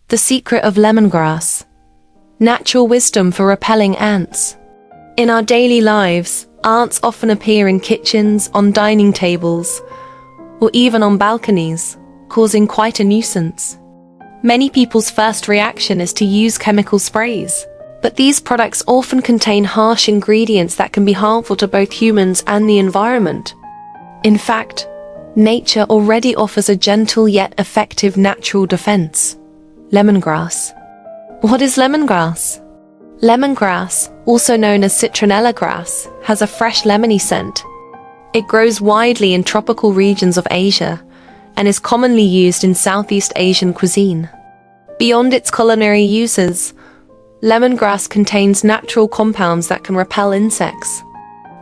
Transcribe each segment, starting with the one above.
The secret of lemongrass. Natural wisdom for repelling ants. In our daily lives, ants often appear in kitchens, on dining tables, or even on balconies, causing quite a nuisance. Many people's first reaction is to use chemical sprays, but these products often contain harsh ingredients that can be harmful to both humans and the environment. In fact, nature already offers a gentle yet effective natural defense. Lemongrass. What is lemongrass? Lemongrass, also known as citronella grass, has a fresh lemony scent. It grows widely in tropical regions of Asia and is commonly used in Southeast Asian cuisine. Beyond its culinary uses, lemongrass contains natural compounds that can repel insects.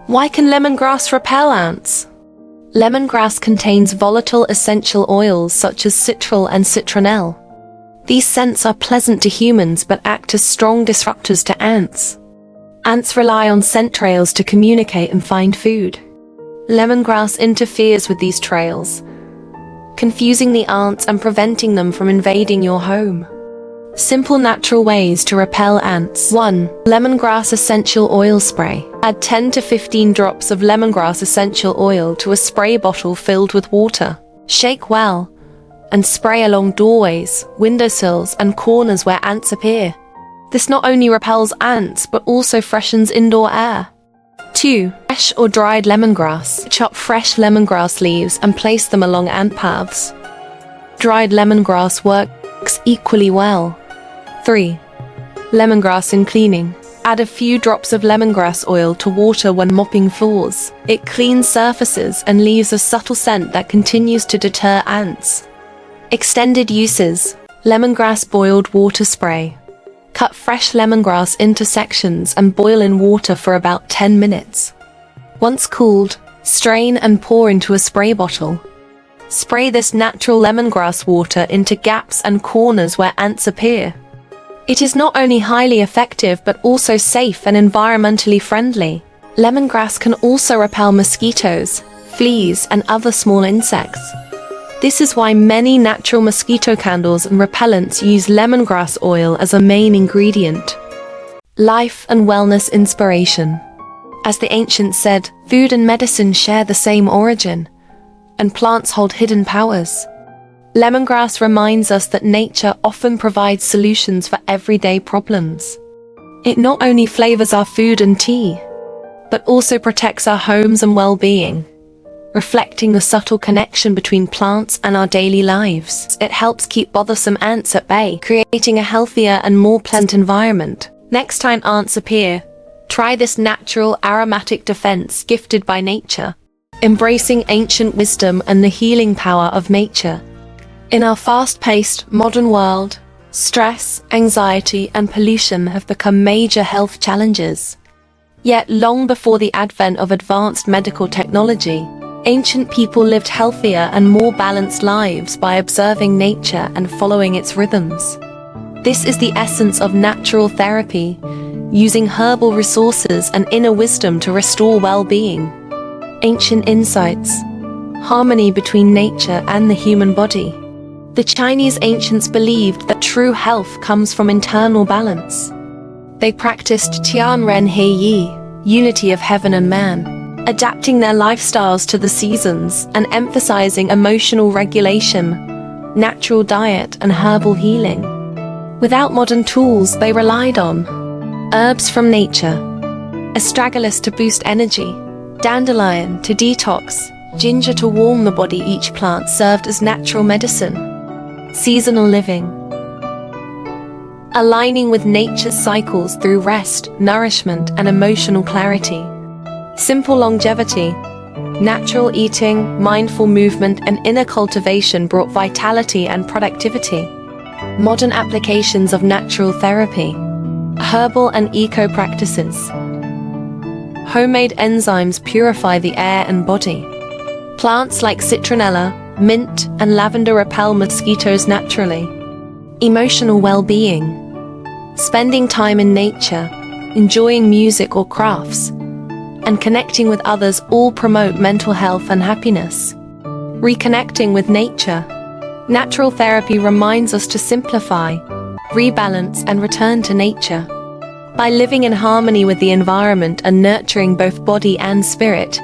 Why can lemongrass repel ants? Lemongrass contains volatile essential oils such as citral and citronellal. These scents are pleasant to humans but act as strong disruptors to ants. Ants rely on scent trails to communicate and find food. Lemongrass interferes with these trails, confusing the ants and preventing them from invading your home. Simple natural ways to repel ants. 1. Lemongrass essential oil spray. Add 10 to 15 drops of lemongrass essential oil to a spray bottle filled with water. Shake well and spray along doorways, windowsills, and corners where ants appear. This not only repels ants, but also freshens indoor air. 2. Fresh or dried lemongrass. Chop fresh lemongrass leaves and place them along ant paths. Dried lemongrass works equally well. 3. Lemongrass in cleaning. Add a few drops of lemongrass oil to water when mopping floors. It cleans surfaces and leaves a subtle scent that continues to deter ants. Extended uses. Lemongrass boiled water spray. Cut fresh lemongrass into sections and boil in water for about 10 minutes. Once cooled, strain and pour into a spray bottle. Spray this natural lemongrass water into gaps and corners where ants appear. It is not only highly effective but also safe and environmentally friendly. Lemongrass can also repel mosquitoes, fleas, and other small insects. This is why many natural mosquito candles and repellents use lemongrass oil as a main ingredient. Life and wellness inspiration. As the ancients said, food and medicine share the same origin, and plants hold hidden powers. Lemongrass reminds us that nature often provides solutions for everyday problems. It not only flavors our food and tea, but also protects our homes and well-being, reflecting the subtle connection between plants and our daily lives. It helps keep bothersome ants at bay, creating a healthier and more pleasant environment. Next time ants appear, try this natural aromatic defense gifted by nature, embracing ancient wisdom and the healing power of nature. In our fast-paced, modern world, stress, anxiety, and pollution have become major health challenges. Yet long before the advent of advanced medical technology, ancient people lived healthier and more balanced lives by observing nature and following its rhythms. This is the essence of natural therapy, using herbal resources and inner wisdom to restore well-being. Ancient insights. Harmony between nature and the human body. The Chinese ancients believed that true health comes from internal balance. They practiced Tianren He Yi, unity of heaven and man, adapting their lifestyles to the seasons and emphasizing emotional regulation, natural diet, and herbal healing. Without modern tools, they relied on herbs from nature, astragalus to boost energy, dandelion to detox, ginger to warm the body. Each plant served as natural medicine. Seasonal living. Aligning with nature's cycles through rest, nourishment, and emotional clarity. Simple longevity. Natural eating, mindful movement, and inner cultivation brought vitality and productivity. Modern applications of natural therapy. Herbal and eco practices. Homemade enzymes purify the air and body. Plants like citronella, mint, and lavender repel mosquitoes naturally. Emotional well-being. Spending time in nature, enjoying music or crafts, and connecting with others all promote mental health and happiness. Reconnecting with nature. Natural therapy reminds us to simplify, rebalance, and return to nature. By living in harmony with the environment and nurturing both body and spirit,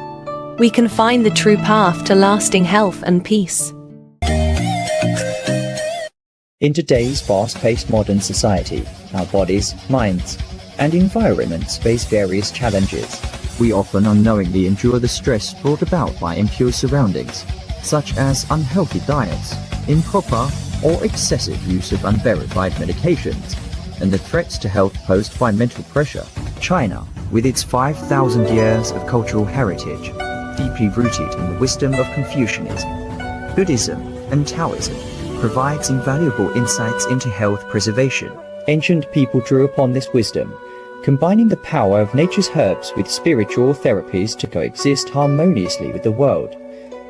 we can find the true path to lasting health and peace. In today's fast-paced modern society, our bodies, minds, and environments face various challenges. We often unknowingly endure the stress brought about by impure surroundings, such as unhealthy diets, improper or excessive use of unverified medications, and the threats to health posed by mental pressure. China, with its 5,000 years of cultural heritage, deeply rooted in the wisdom of Confucianism, Buddhism, and Taoism, provides invaluable insights into health preservation. Ancient people drew upon this wisdom, combining the power of nature's herbs with spiritual therapies to coexist harmoniously with the world,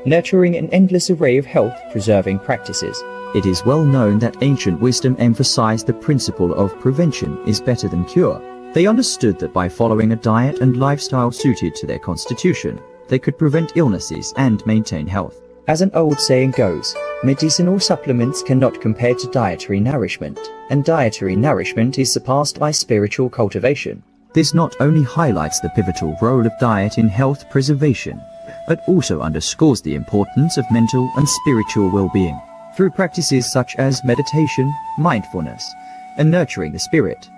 nurturing an endless array of health-preserving practices. It is well known that ancient wisdom emphasized the principle of prevention is better than cure. They understood that by following a diet and lifestyle suited to their constitution, they could prevent illnesses and maintain health. As an old saying goes, medicinal supplements cannot compare to dietary nourishment, and dietary nourishment is surpassed by spiritual cultivation. This not only highlights the pivotal role of diet in health preservation, but also underscores the importance of mental and spiritual well-being. Through practices such as meditation, mindfulness, and nurturing the spirit,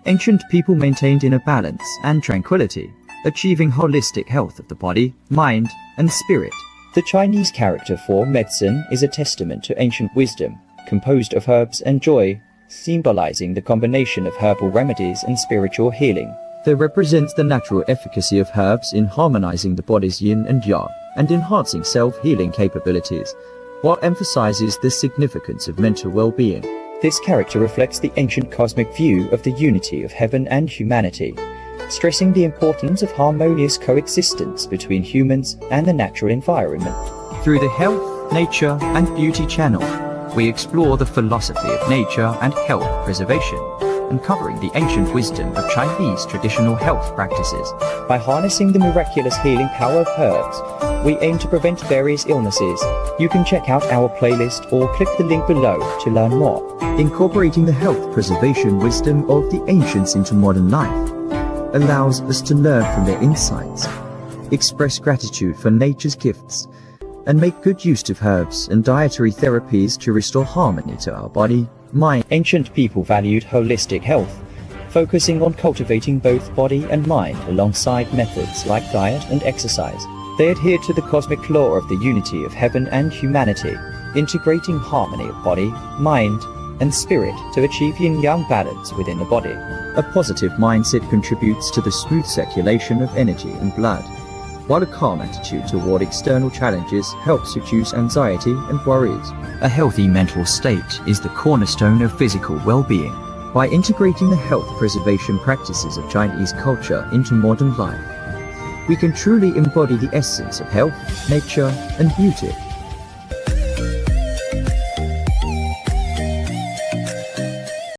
ancient people maintained inner balance and tranquility, achieving holistic health of the body, mind, and spirit. The Chinese character for medicine is a testament to ancient wisdom, composed of herbs and joy, symbolizing the combination of herbal remedies and spiritual healing. They represent the natural efficacy of herbs in harmonizing the body's yin and yang, and enhancing self-healing capabilities, while emphasizes the significance of mental well-being. This character reflects the ancient cosmic view of the unity of heaven and humanity, stressing the importance of harmonious coexistence between humans and the natural environment. Through the Health, Nature, and Beauty channel, we explore the philosophy of nature and health preservation, uncovering the ancient wisdom of Chinese traditional health practices. By harnessing the miraculous healing power of herbs, we aim to prevent various illnesses. You can check out our playlist or click the link below to learn more. Incorporating the health preservation wisdom of the ancients into modern life allows us to learn from their insights, express gratitude for nature's gifts, and make good use of herbs and dietary therapies to restore harmony to our body, mind. Ancient people valued holistic health, focusing on cultivating both body and mind alongside methods like diet and exercise. They adhered to the cosmic law of the unity of heaven and humanity, integrating harmony of body, mind, and spirit to achieve yin-yang balance within the body. A positive mindset contributes to the smooth circulation of energy and blood, while a calm attitude toward external challenges helps reduce anxiety and worries. A healthy mental state is the cornerstone of physical well-being. By integrating the health preservation practices of Chinese culture into modern life, we can truly embody the essence of health, nature, and beauty.